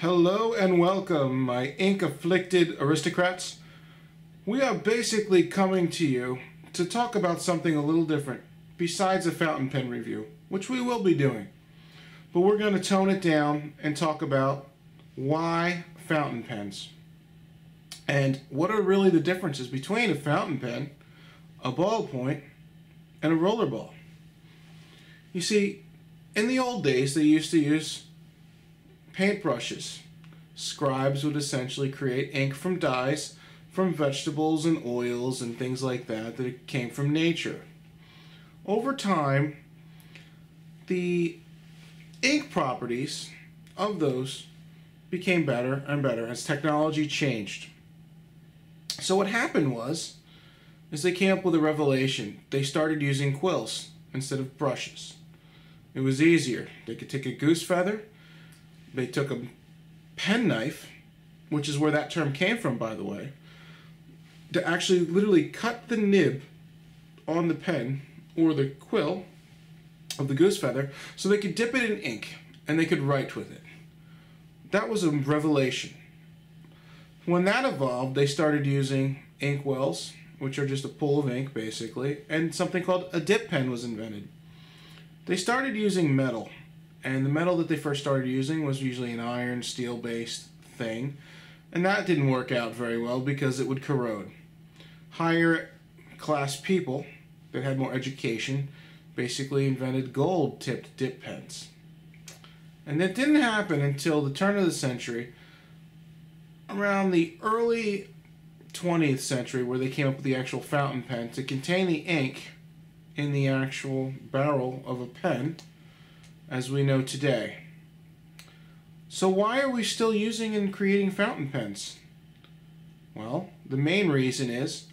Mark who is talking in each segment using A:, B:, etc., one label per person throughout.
A: Hello and welcome, my ink-afflicted aristocrats. We are basically coming to you to talk about something a little different besides a fountain pen review, which we will be doing. But we're going to tone it down and talk about why fountain pens and what are really the differences between a fountain pen, a ballpoint, and a rollerball. You see, in the old days they used to use paintbrushes. Scribes would essentially create ink from dyes from vegetables and oils and things like that came from nature. Over time, the ink properties of those became better and better as technology changed. So what happened is they came up with a revelation. They started using quills instead of brushes. It was easier. They could take a goose feather. They took a penknife, which is where that term came from, by the way, to actually literally cut the nib on the pen or the quill of the goose feather so they could dip it in ink and they could write with it. That was a revelation. When that evolved, they started using inkwells, which are just a pool of ink basically, and something called a dip pen was invented. They started using metal. And the metal that they first started using was usually an iron, steel-based thing. And that didn't work out very well because it would corrode. Higher class people that had more education basically invented gold-tipped dip pens. And that didn't happen until the turn of the century, around the early 20th century, where they came up with the actual fountain pen to contain the ink in the actual barrel of a pen, as we know today. So why are we still using and creating fountain pens? Well, the main reason is,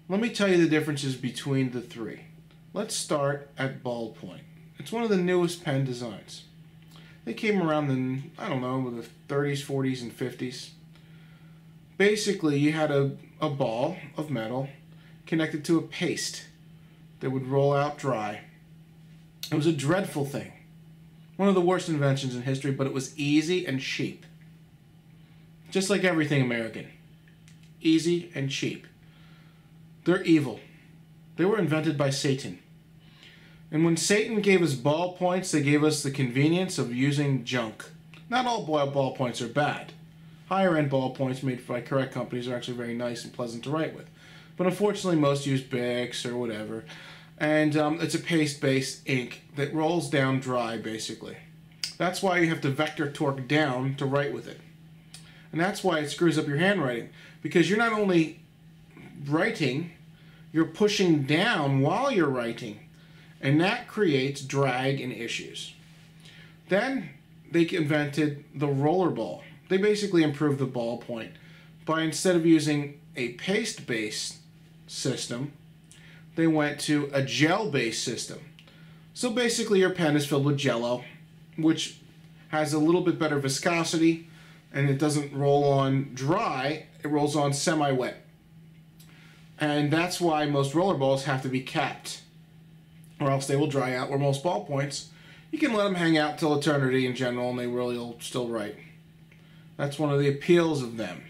A: let me tell you the differences between the three. Let's start at ballpoint. It's one of the newest pen designs. They came around in, I don't know, the 30s, 40s, and 50s. Basically, you had a ball of metal connected to a paste that would roll out dry. It was a dreadful thing. One of the worst inventions in history, but it was easy and cheap. Just like everything American. Easy and cheap. They're evil. They were invented by Satan. And when Satan gave us ballpoints, they gave us the convenience of using junk. Not all ballpoints are bad. Higher-end ballpoints made by correct companies are actually very nice and pleasant to write with. But unfortunately, most use Bics or whatever. And it's a paste-based ink that rolls down dry, basically. That's why you have to vector torque down to write with it. And that's why it screws up your handwriting. Because you're not only writing, you're pushing down while you're writing. And that creates drag and issues. Then they invented the rollerball. They basically improved the ballpoint by, instead of using a paste-based system, they went to a gel-based system. So basically your pen is filled with Jell-O, which has a little bit better viscosity, and it doesn't roll on dry, it rolls on semi-wet. And that's why most rollerballs have to be capped, or else they will dry out, where most ballpoints, you can let them hang out till eternity in general, and they really will still write. That's one of the appeals of them,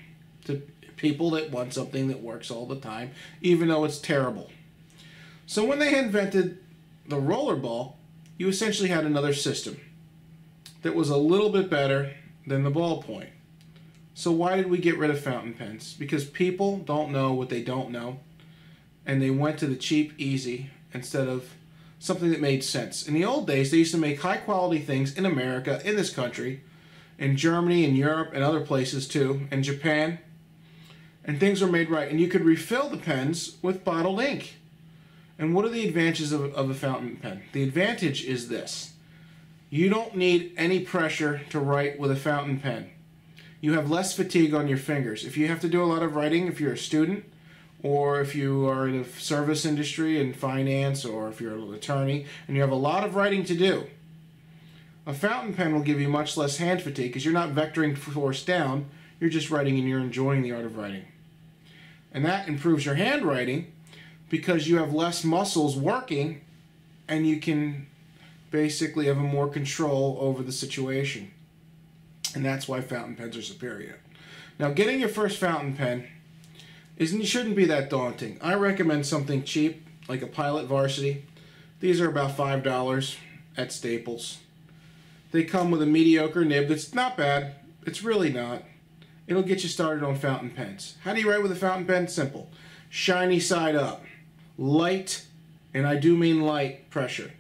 A: to people that want something that works all the time, even though it's terrible. So when they invented the rollerball, you essentially had another system that was a little bit better than the ballpoint. So why did we get rid of fountain pens? Because people don't know what they don't know, and they went to the cheap, easy, instead of something that made sense. In the old days, they used to make high-quality things in America, in this country, in Germany, in Europe, and other places too, in Japan, and things were made right. And you could refill the pens with bottled ink. And what are the advantages of a fountain pen? The advantage is this. You don't need any pressure to write with a fountain pen. You have less fatigue on your fingers. If you have to do a lot of writing, if you're a student, or if you are in the service industry in finance, or if you're an attorney, and you have a lot of writing to do, a fountain pen will give you much less hand fatigue because you're not vectoring force down, you're just writing and you're enjoying the art of writing. And that improves your handwriting because you have less muscles working and you can basically have more control over the situation. And that's why fountain pens are superior. Now, getting your first fountain pen shouldn't be that daunting. I recommend something cheap, like a Pilot Varsity. These are about $5 at Staples. They come with a mediocre nib that's not bad. It's really not. It'll get you started on fountain pens. How do you write with a fountain pen? Simple. Shiny side up. Light, and I do mean light, pressure.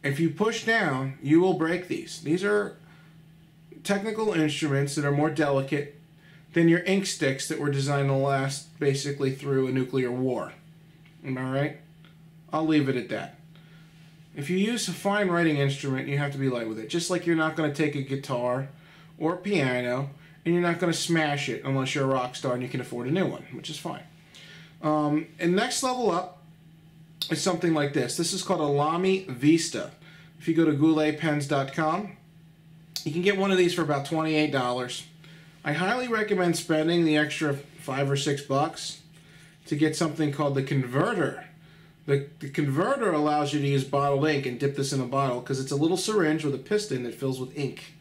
A: If you push down, you will break these. These are technical instruments that are more delicate than your ink sticks that were designed to last basically through a nuclear war. Am I right? I'll leave it at that. If you use a fine writing instrument, you have to be light with it. Just like you're not going to take a guitar or a piano and you're not going to smash it unless you're a rock star and you can afford a new one, which is fine. And next level up is something like this. This is called a Lamy Vista. If you go to gouletpens.com, you can get one of these for about $28. I highly recommend spending the extra $5 or $6 to get something called the converter. The converter allows you to use bottled ink and dip this in a bottle because it's a little syringe with a piston that fills with ink.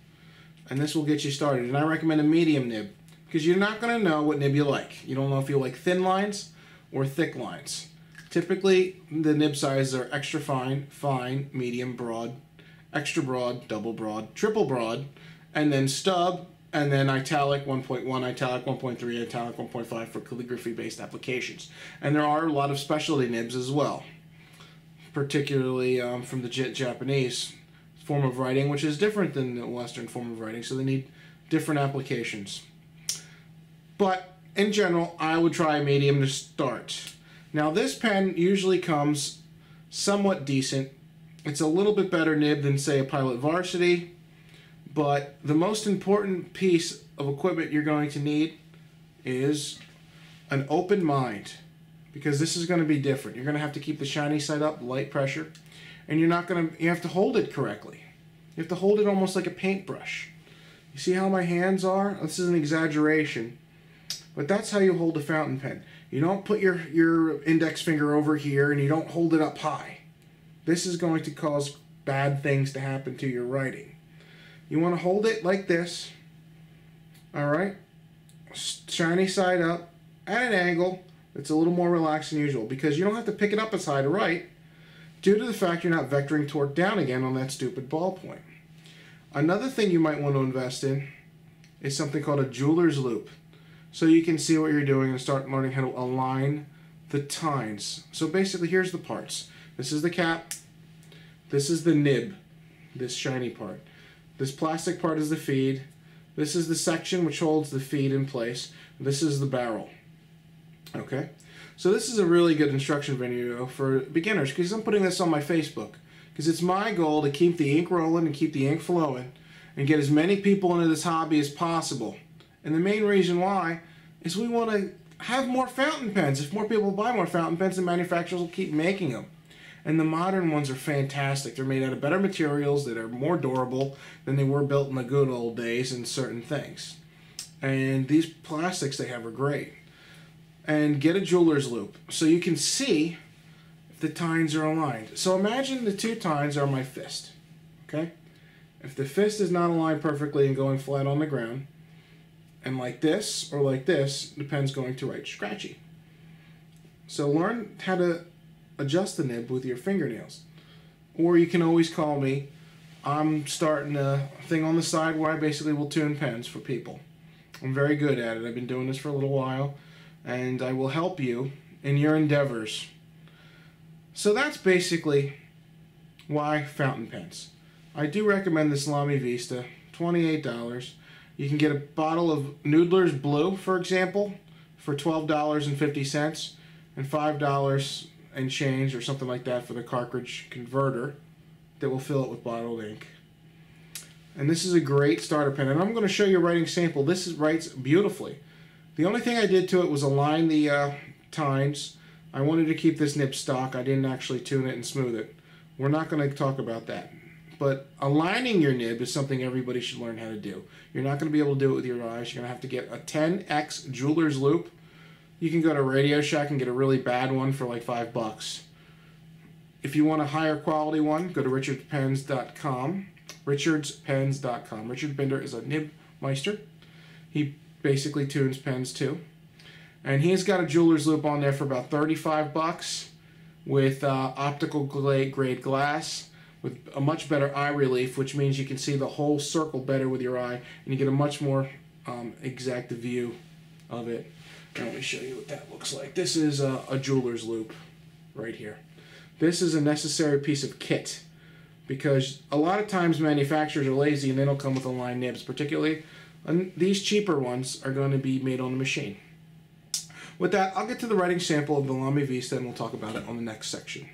A: And this will get you started. And I recommend a medium nib because you're not going to know what nib you like. You don't know if you like thin lines or thick lines. Typically, the nib sizes are extra fine, fine, medium, broad, extra broad, double broad, triple broad, and then stub, and then italic 1.1, italic 1.3, italic 1.5 for calligraphy-based applications. And there are a lot of specialty nibs as well, particularly from the Japanese form of writing, which is different than the Western form of writing, so they need different applications. But in general, I would try a medium to start. Now, this pen usually comes somewhat decent. It's a little bit better nib than, say, a Pilot Varsity. But the most important piece of equipment you're going to need is an open mind, because this is going to be different. You're going to have to keep the shiny side up, light pressure, and you have to hold it correctly. You have to hold it almost like a paintbrush. You see how my hands are? This is an exaggeration, but that's how you hold a fountain pen. You don't put your index finger over here and you don't hold it up high. This is going to cause bad things to happen to your writing. You want to hold it like this, all right? Shiny side up at an angle that's a little more relaxed than usual, because you don't have to pick it up as high to write due to the fact you're not vectoring torque down again on that stupid ballpoint. Another thing you might want to invest in is something called a jeweler's loupe, so you can see what you're doing and start learning how to align the tines. So basically, here's the parts. This is the cap. This is the nib, this shiny part. This plastic part is the feed. This is the section which holds the feed in place. This is the barrel. Okay? So this is a really good instruction video for beginners, because I'm putting this on my Facebook. Because it's my goal to keep the ink rolling and keep the ink flowing and get as many people into this hobby as possible. And the main reason why is we want to have more fountain pens. If more people buy more fountain pens, the manufacturers will keep making them. And the modern ones are fantastic. They're made out of better materials that are more durable than they were built in the good old days in certain things. And these plastics they have are great. And get a jeweler's loupe so you can see if the tines are aligned. So imagine the two tines are my fist. Okay? If the fist is not aligned perfectly and going flat on the ground, and like this or like this, the pen's going to write scratchy. So learn how to adjust the nib with your fingernails. Or you can always call me. I'm starting a thing on the side where I basically will tune pens for people. I'm very good at it. I've been doing this for a little while, and I will help you in your endeavors. So that's basically why fountain pens. I do recommend this Lamy Vista, $28. You can get a bottle of Noodler's Blue, for example, for $12.50 and $5 and change or something like that for the cartridge converter that will fill it with bottled ink. And this is a great starter pen, and I'm going to show you a writing sample. This writes beautifully. The only thing I did to it was align the tines. I wanted to keep this nib stock. I didn't actually tune it and smooth it. We're not going to talk about that. But aligning your nib is something everybody should learn how to do. You're not going to be able to do it with your eyes. You're going to have to get a 10x jeweler's loupe. You can go to Radio Shack and get a really bad one for like $5. If you want a higher quality one, go to richardpens.com, richardspens.com. Richard Binder is a nib meister. He basically tunes pens too. And he's got a jeweler's loop on there for about $35 with optical grade glass with a much better eye relief, which means you can see the whole circle better with your eye, and you get a much more exact view of it. Now let me show you what that looks like. This is a jeweler's loop right here. This is a necessary piece of kit because a lot of times manufacturers are lazy and they don't come with aligned nibs, particularly. And these cheaper ones are going to be made on the machine. With that, I'll get to the writing sample of the Lamy Vista and we'll talk about it on the next section.